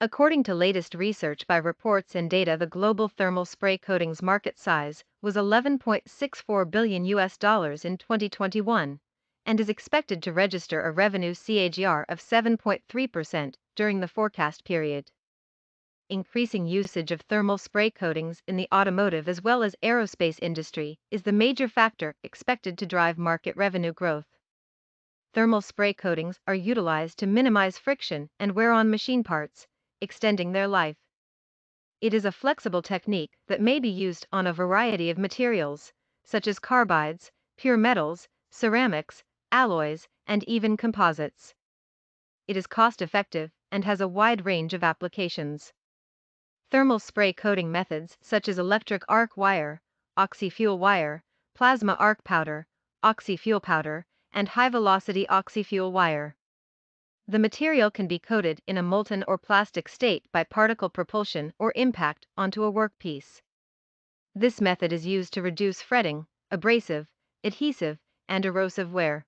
According to latest research by Reports and Data, the global thermal spray coatings market size was $11.64 billion in 2021 and is expected to register a revenue CAGR of 7.3% during the forecast period. Increasing usage of thermal spray coatings in the automotive as well as aerospace industry is the major factor expected to drive market revenue growth. Thermal spray coatings are utilized to minimize friction and wear on machine parts, extending their life. It is a flexible technique that may be used on a variety of materials, such as carbides, pure metals, ceramics, alloys, and even composites. It is cost-effective and has a wide range of applications. Thermal spray coating methods such as electric arc wire, oxy-fuel wire, plasma arc powder, oxy-fuel powder, and high-velocity oxy-fuel wire. The material can be coated in a molten or plastic state by particle propulsion or impact onto a workpiece. This method is used to reduce fretting, abrasive, adhesive, and erosive wear.